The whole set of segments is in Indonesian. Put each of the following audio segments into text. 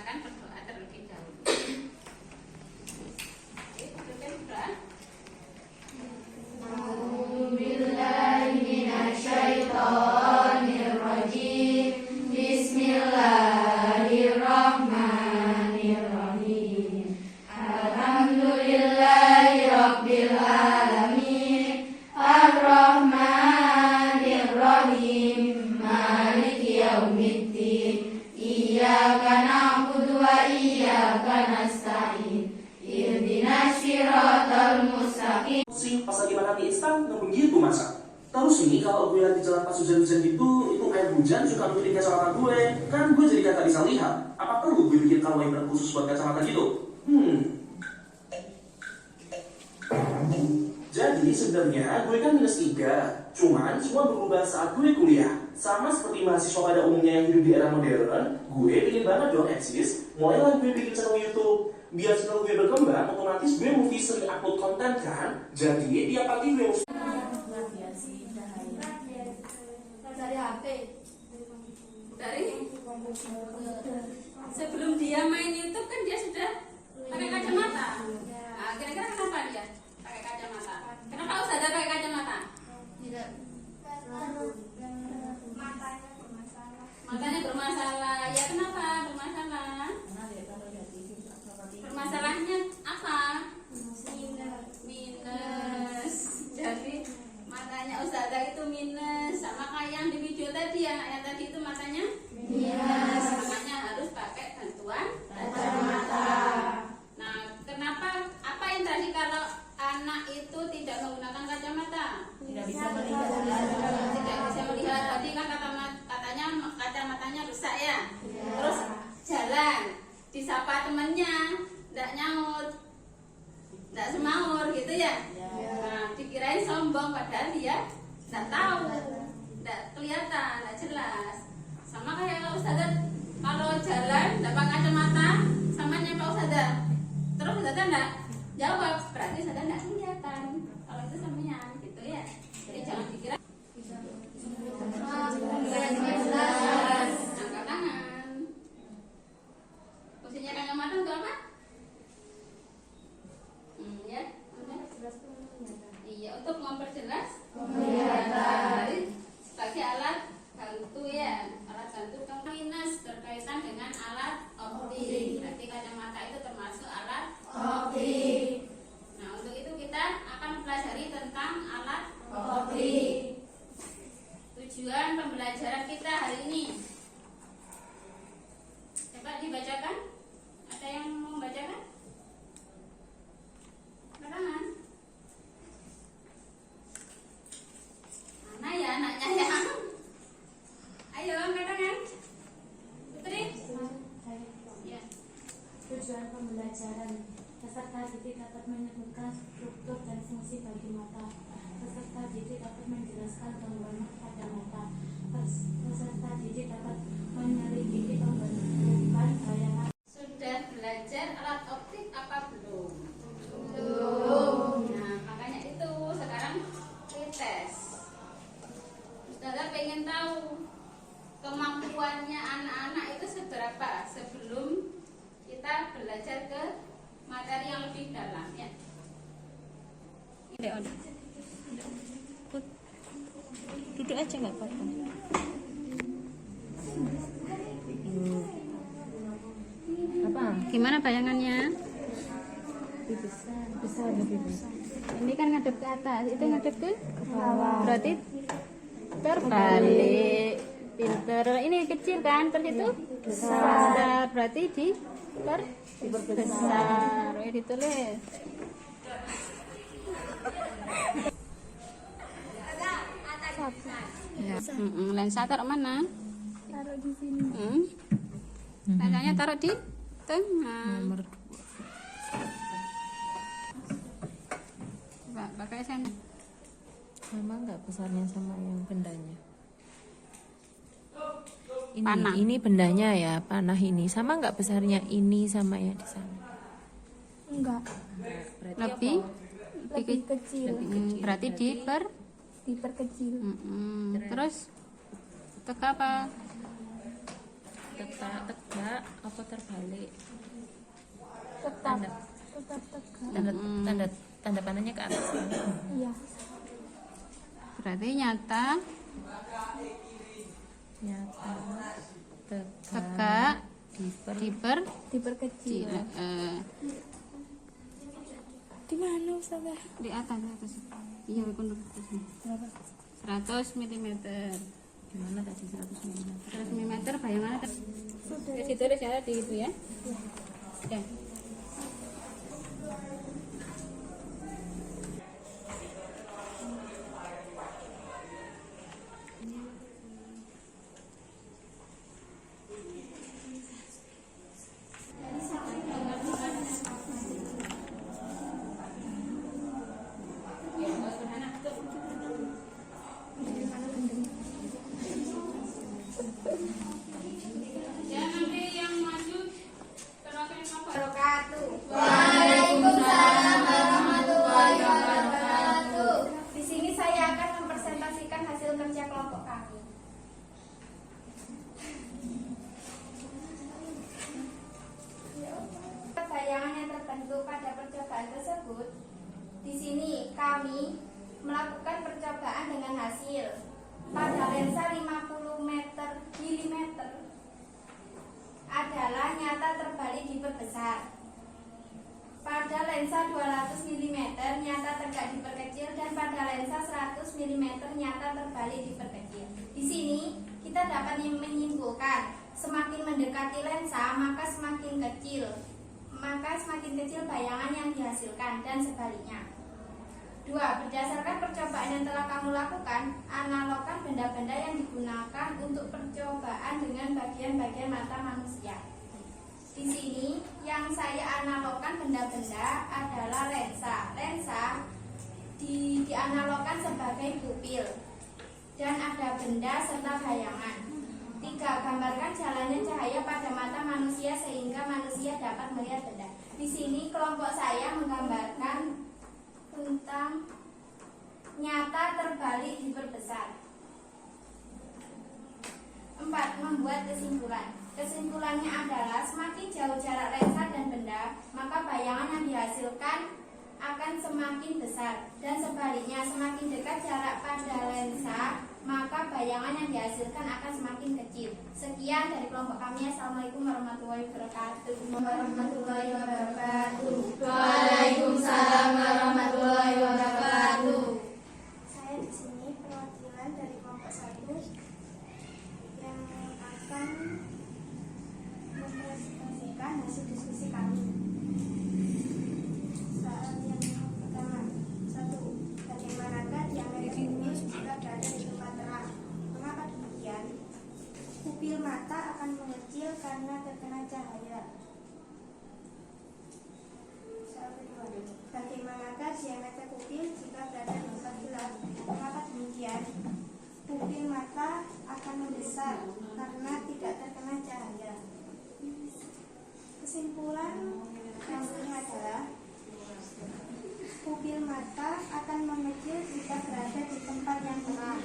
akan berdoa terlebih dahulu. Oke, dudukkan berdoa. Bismillahirrahmanirrahim. Alhamdulillahirabbil alamin. Arrahmanirrahim. Maliki yaumiddin. Iyyaka na'budu wa iyyaka nasta'in. Ihdinas siratal mustaqim. Pas lagi makan mie instan, nggak begitu masa. Terus nih kalau gue lagi jalan pas hujan-hujan gitu, itu air hujan suka nutupin kacamata gue. Kan gue jadi kagak bisa lihat. Apa perlu gue bikin kalender khusus buat kacamata gitu? Jadi sebenarnya gue kan -3, cuman semua berubah saat gue kuliah. Sama seperti mahasiswa pada umumnya yang hidup di era modern, gue pengen banget dong eksis. Mulailah gue bikin channel YouTube. Biar channel gue berkembang, otomatis gue mesti sering upload konten kan. Jadi tiap pagi gue mesti Dari HP. Dari sebelum dia main YouTube kan dia sudah pakai kacamata. Nah, kira-kira kenapa dia pakai kacamata? Kenapa harus ada pakai kacamata? Tidak. Matanya bermasalah. Ya kenapa bermasalah? Bermasalahnya apa? Minus. Jadi matanya Ustazah itu minus, sama kayak yang di video tadi, yang tadi itu matanya minus. Makanya harus pakai bantuan kacamata. Nah, kenapa? Apa yang tadi kalau anak itu tidak menggunakan kacamata? Tidak bisa melihat. Tidak bisa melihat. Tadi kan katanya kacamatanya rusak ya. Terus jalan, disapa temannya, tidak nyaut, tidak semaur gitu ya. Nah, dikirain sombong padahal dia tidak tahu, tidak kelihatan, tidak jelas. Sama kayak kalau Ustazah kalau jalan tidak pakai kacamata, sama nyapa Ustazah. Terus Ustazah tidak jawab, berarti Ustazah tidak kelihatan. Kalau itu samanya gitu ya. Jadi jangan dikira. Angkat tangan. Fungsinya kacamata untuk apa? Ya. Iya, untuk memperjelas penglihatan. Jadi sebagai alat bantu ya, alat bantu minus berkaitan dengan alat optik. Berarti kacamata itu termasuk alat optik. Nah, untuk itu kita akan mempelajari tentang alat optik. Tujuan pembelajaran kita hari ini. Coba dibacakan. Ada yang mau membacakan? Tangan. Mana ya anaknya ya? Ayo angkat tangan. Putri. Ya. Tujuan pembelajaran. Peserta didik dapat menyebutkan struktur dan fungsi bagi mata. Peserta didik dapat menjelaskan gangguan pada mata. Peserta didik dapat menyelidiki pembentukan bayangan. Sudah belajar alat optik apa belum? Belum. Nah, makanya itu sekarang tes. Ustazah pengen tahu kemampuannya anak-anak itu seberapa sebelum kita belajar ke materi yang lebih dalam ya. Duduk aja nggak apa-apa. Apa? Gimana bayangannya? Besar lebih besar. Ini kan ngadep ke atas, itu ngadep ke Bawah. berarti terbalik. Pinter. Ini kecil kan, terus itu besar. Berarti besar. Ya ditulis. Ya. Lensa taruh mana? Taruh di sini. Lensanya taruh di tengah. Nomor Coba pakai senter. sama nggak besarnya sama yang bendanya? Panah. Ini bendanya ya, panah ini sama nggak besarnya ini sama yang di sana? Enggak. Berarti Lebih apa? Lebih kecil. berarti Diperkecil. terus untuk apa? tegak apa terbalik? Tetap Tanda tetap tegak. tanda tanda tanda panahnya ke atas. Iya. Berarti nyata, Nyata, tegak, diper, Diperkecil. Di mana Ustazah? di atas. Iya, kundur 100 mm. gimana tadi 100 mm? 100 mm bayangannya Sudah. di situ ya, di itu ya. Oke. Ya, nanti yang maju terakhir wabarakatuh. Waalaikumsalam warahmatullahi wabarakatuh. Di sini saya akan mempresentasikan hasil kerja kelompok kami. Bayangan yang terbentuk pada percobaan tersebut, di sini kami melakukan percobaan dengan hasil pada lensa 50 mm adalah nyata terbalik diperbesar. Pada lensa 200 mm nyata tegak diperkecil, dan pada lensa 100 mm nyata terbalik diperkecil. Di sini kita dapat menyimpulkan semakin mendekati lensa maka semakin kecil bayangan yang dihasilkan, dan sebaliknya. 2. Berdasarkan percobaan yang telah kamu lakukan, analogkan benda-benda yang digunakan untuk percobaan dengan bagian-bagian mata manusia. Di sini yang saya analogkan benda-benda adalah lensa. Lensa dianalogkan sebagai pupil, dan ada benda serta bayangan. 3. Gambarkan jalannya cahaya pada mata manusia sehingga manusia dapat melihat benda. Di sini kelompok saya menggambarkan tentang nyata terbalik diperbesar. 4. Membuat kesimpulan. Kesimpulannya adalah semakin jauh jarak lensa dan benda, maka bayangan yang dihasilkan akan semakin besar, dan sebaliknya semakin dekat jarak pada lensa, maka bayangan yang dihasilkan akan semakin kecil. Sekian dari kelompok kami. Assalamualaikum warahmatullahi wabarakatuh. Warahmatullahi wabarakatuh. Waalaikumsalam warahmatullahi wabarakatuh. Saya di sini perwakilan dari kelompok 1 yang akan mempresentasikan hasil diskusi kami. Soal yang pertama, 1. Bagaimanakah diameter pupil jika berada di tempat terang? Mengapa demikian? Pupil mata akan mengecil karena terkena cahaya. Soal kedua, bagaimanakah diameter pupil jika berada di tempat gelap? Mengapa demikian? Pupil mata akan membesar karena tidak terkena cahaya. Kesimpulan kami adalah pupil mata akan mengecil jika berada di tempat yang terang,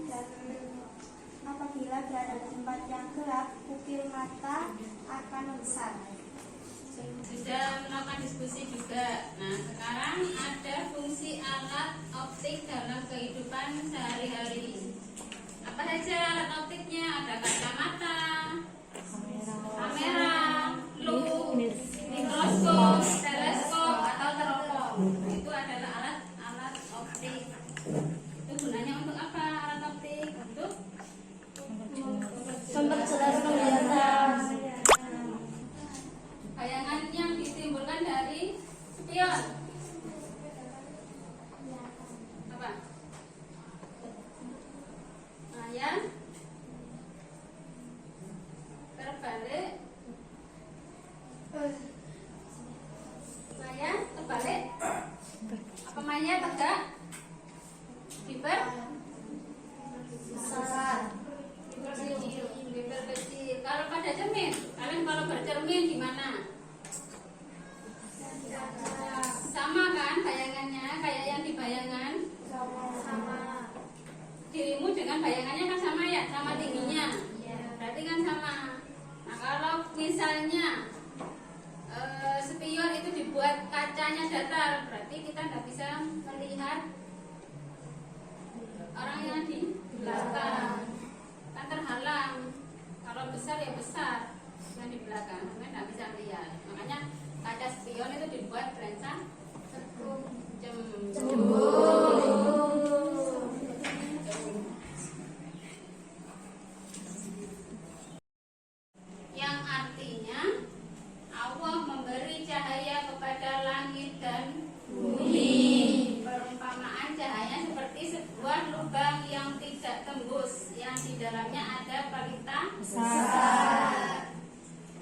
dan apabila berada di tempat yang gelap, pupil mata akan membesar. Sudah melakukan diskusi juga. Nah, sekarang ada fungsi alat optik dalam kehidupan sehari-hari. Apa saja alat optiknya? Ada kacamata, kamera, loop, mikroskop, teleskop, atau teropong. Itu adalah alat-alat optik. Itu gunanya untuk apa alat optik? Untuk Memperjelas penglihatan. bayangan yang ditimbulkan dari spion. Apa? Layar terbalik. Layar terbalik. Apa mainnya tegak? Diperkecil. Kalau pada cermin, kalian kalau bercermin gimana? Sama kan bayangannya, kayak yang di bayangan? Sama. Dirimu dengan bayangannya kan sama ya, sama tingginya. berarti kan sama. Nah kalau misalnya spion itu dibuat kacanya datar, berarti kita nggak bisa melihat orang yang di belakang, kan terhalang. Kalau besar ya besar, yang di belakang kan nggak bisa melihat. Makanya kaca spion itu dibuat lensa yang artinya Allah memberi cahaya kepada langit dan bumi. Perumpamaan cahaya seperti sebuah lubang yang tidak tembus, yang di dalamnya ada pelita besar.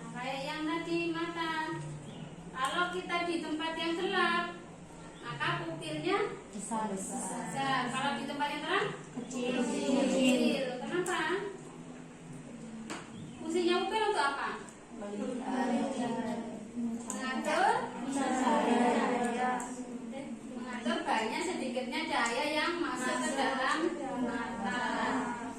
Nah, kayak yang tadi mata. Kalau kita di tempat yang gelap, maka pupilnya besar. Kalau di tempat yang terang, kecil. Kenapa? Fungsinya pupil untuk apa? Mengatur banyak sedikitnya cahaya yang masuk ke dalam mata.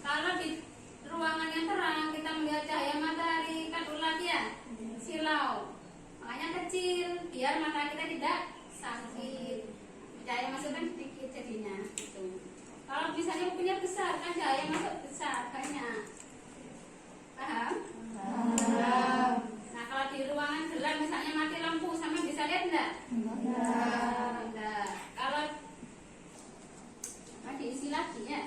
Kalau di ruangan yang terang kita melihat cahaya matahari, kan ulat ya, silau. Makanya kecil biar mata kita tidak sakit. Cahaya masuk kan sedikit jadinya. Gitu. Kalau misalnya pupilnya besar, kan cahaya masuk besar banyak. Paham? Nah kalau di ruangan gelap misalnya mati lampu, sama bisa lihat enggak? Enggak. Kalau diisi lagi ya.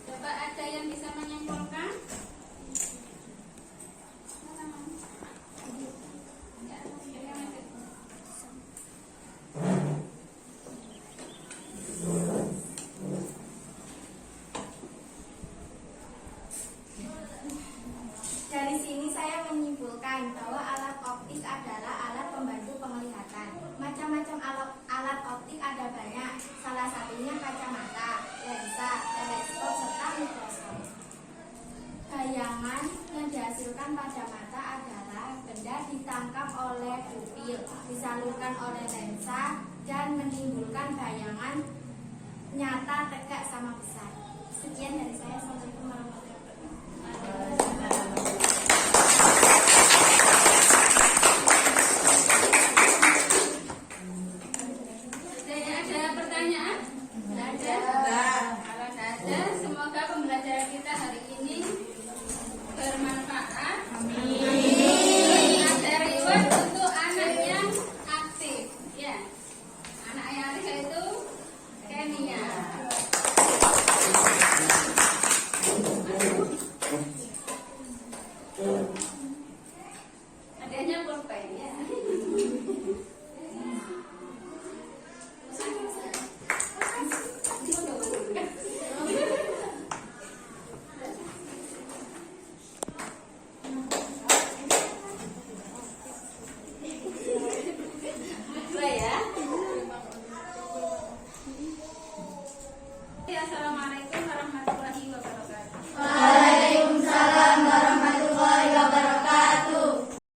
Coba ada yang bisa menyimpulkan? Dari sini saya menyimpulkan bahwa alat optik adalah alat pembantu penglihatan. Macam-macam alat optik ada banyak, salah satunya kacamata, lensa, teleskop, serta mikroskop. Bayangan yang dihasilkan pada mata adalah benda ditangkap oleh pupil, disalurkan oleh lensa, dan menimbulkan bayangan nyata, tegak, sama besar. Sekian dari saya. Assalamualaikum warahmatullahi wabarakatuh. Ada pertanyaan? Tidak ada. Kalau tidak ada, semoga pembelajaran kita hari ini